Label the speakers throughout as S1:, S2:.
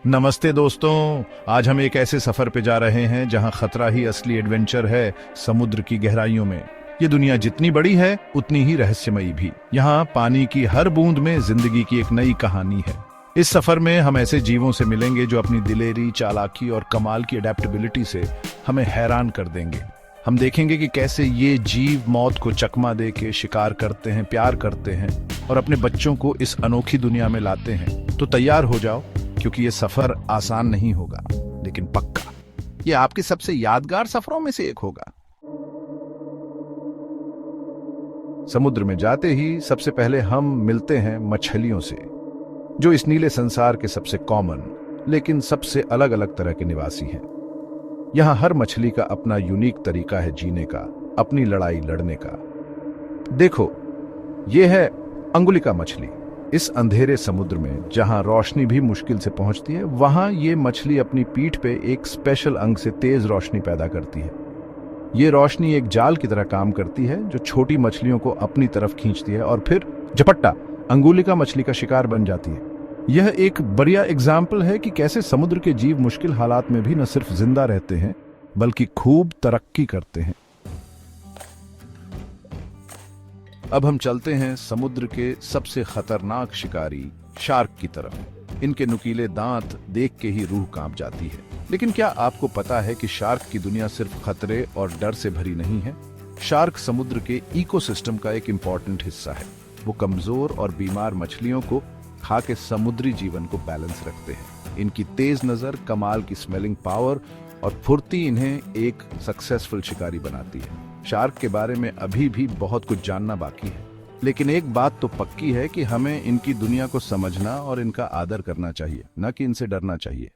S1: नमस्ते दोस्तों। आज हम एक ऐसे सफर पे जा रहे हैं जहां खतरा ही असली एडवेंचर है। समुद्र की गहराइयों में ये दुनिया जितनी बड़ी है उतनी ही रहस्यमयी भी। यहाँ पानी की हर बूंद में जिंदगी की एक नई कहानी है। इस सफर में हम ऐसे जीवों से मिलेंगे जो अपनी दिलेरी, चालाकी और कमाल की अडेप्टेबिलिटी से हमें हैरान कर देंगे। हम देखेंगे कि कैसे ये जीव मौत को चकमा दे के शिकार करते हैं, प्यार करते हैं और अपने बच्चों को इस अनोखी दुनिया में लाते हैं। तो तैयार हो जाओ, क्योंकि ये सफर आसान नहीं होगा, लेकिन पक्का ये आपके सबसे यादगार सफरों में से एक होगा। समुद्र में जाते ही सबसे पहले हम मिलते हैं मछलियों से, जो इस नीले संसार के सबसे कॉमन लेकिन सबसे अलग अलग तरह के निवासी हैं। यहां हर मछली का अपना यूनिक तरीका है जीने का, अपनी लड़ाई लड़ने का। देखो, ये है अंगुलिका मछली। इस अंधेरे समुद्र में जहां रोशनी भी मुश्किल से पहुंचती है, वहां ये मछली अपनी पीठ पे एक स्पेशल अंग से तेज रोशनी पैदा करती है। ये रोशनी एक जाल की तरह काम करती है जो छोटी मछलियों को अपनी तरफ खींचती है और फिर झपट्टा अंगुलिका मछली का शिकार बन जाती है। यह एक बढ़िया एग्जाम्पल है कि कैसे समुद्र के जीव मुश्किल हालात में भी न सिर्फ जिंदा रहते हैं बल्कि खूब तरक्की करते हैं। अब हम चलते हैं समुद्र के सबसे खतरनाक शिकारी शार्क की तरफ। इनके नुकीले दांत देख के ही रूह कांप जाती है। लेकिन क्या आपको पता है कि शार्क की दुनिया सिर्फ खतरे और डर से भरी नहीं है? शार्क समुद्र के इकोसिस्टम का एक इम्पॉर्टेंट हिस्सा है। वो कमजोर और बीमार मछलियों को खा के समुद्री जीवन को बैलेंस रखते हैं। इनकी तेज नजर, कमाल की स्मेलिंग पावर और फुर्ती इन्हें एक सक्सेसफुल शिकारी बनाती है। शार्क के बारे में अभी भी बहुत कुछ जानना बाकी है, लेकिन एक बात तो पक्की है कि हमें इनकी दुनिया को समझना और इनका आदर करना चाहिए, न कि इनसे डरना चाहिए।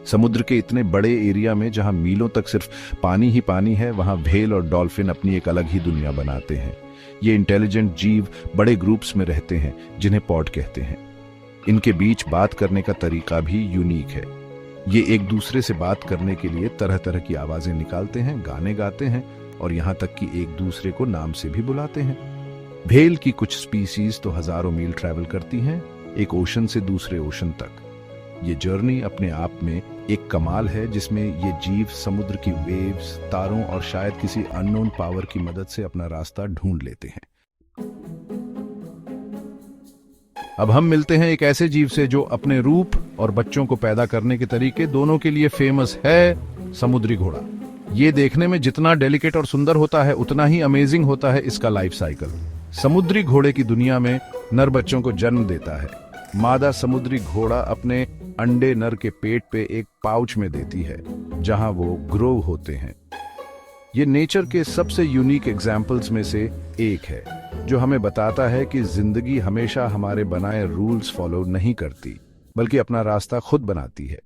S1: समुद्र के इतने बड़े एरिया में जहां मीलों तक सिर्फ पानी ही पानी है, वहां व्हेल और डॉल्फिन अपनी एक अलग ही दुनिया बनाते हैं। ये इंटेलिजेंट जीव बड़े ग्रुप्स में रहते हैं जिन्हें पॉड कहते हैं। इनके बीच बात करने का तरीका भी यूनिक है। ये एक दूसरे से बात करने के लिए तरह तरह की आवाजें निकालते हैं, गाने गाते हैं और यहाँ तक कि एक दूसरे को नाम से भी बुलाते हैं। व्हेल की कुछ स्पीसीज तो हजारों मील ट्रैवल करती हैं, एक ओशन से दूसरे ओशन तक। ये जर्नी अपने आप में एक कमाल है, जिसमें ये जीव समुद्र की वेव्स, तारों और शायद किसी अननोन पावर की मदद से अपना रास्ता ढूंढ लेते हैं। अब हम मिलते हैं एक ऐसे जीव से जो अपने रूप और बच्चों को पैदा करने के तरीके दोनों के लिए फेमस है, समुद्री घोड़ा। ये देखने में जितना डेलिकेट और सुंदर होता है, उतना ही अमेजिंग होता है इसका लाइफ साइकिल। समुद्री घोड़े की दुनिया में नर बच्चों को जन्म देता है। मादा समुद्री घोड़ा अपने अंडे नर के पेट पे एक पाउच में देती है, जहां वो ग्रो होते हैं। ये नेचर के सबसे यूनिक एग्जाम्पल्स में से एक है, जो हमें बताता है कि जिंदगी हमेशा हमारे बनाए रूल्स फॉलो नहीं करती, बल्कि अपना रास्ता खुद बनाती है।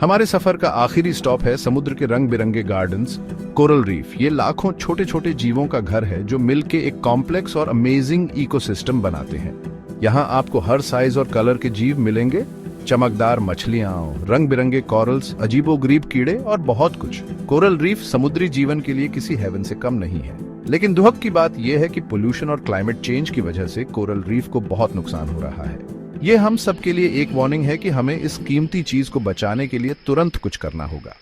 S1: हमारे सफर का आखिरी स्टॉप है समुद्र के रंग बिरंगे गार्डन्स, कोरल रीफ। ये लाखों छोटे छोटे जीवों का घर है जो मिलके एक कॉम्प्लेक्स और अमेजिंग इकोसिस्टम बनाते हैं। यहाँ आपको हर साइज और कलर के जीव मिलेंगे, चमकदार मछलियां, रंग बिरंगे कॉरल्स, अजीबोगरीब कीड़े और बहुत कुछ। कोरल रीफ समुद्री जीवन के लिए किसी हेवन से कम नहीं है। लेकिन दुख की बात यह है कि पोल्यूशन और क्लाइमेट चेंज की वजह से कोरल रीफ को बहुत नुकसान हो रहा है। ये हम सब के लिए एक वार्निंग है कि हमें इस कीमती चीज को बचाने के लिए तुरंत कुछ करना होगा।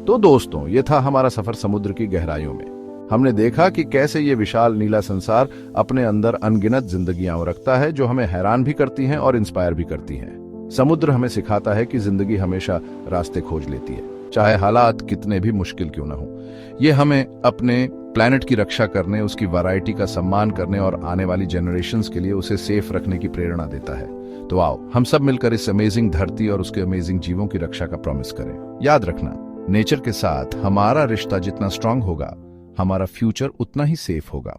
S1: तो दोस्तों, ये था हमारा सफर समुद्र की गहराइयों में। हमने देखा कि कैसे ये विशाल नीला संसार अपने अंदर अनगिनत जिंदगियां रखता है, जो हमें हैरान भी करती हैं और इंस्पायर भी करती हैं। समुद्र हमें सिखाता है कि जिंदगी हमेशा रास्ते खोज लेती है, चाहे हालात कितने भी मुश्किल क्यों ना हो। ये हमें अपने प्लैनेट की रक्षा करने, उसकी वैरायटी का सम्मान करने और आने वाली जनरेशंस के लिए उसे सेफ रखने की प्रेरणा देता है। तो आओ हम सब मिलकर इस अमेजिंग धरती और उसके अमेजिंग जीवों की रक्षा का प्रॉमिस करें। याद रखना, नेचर के साथ हमारा रिश्ता जितना स्ट्रांग होगा, हमारा फ्यूचर उतना ही सेफ होगा।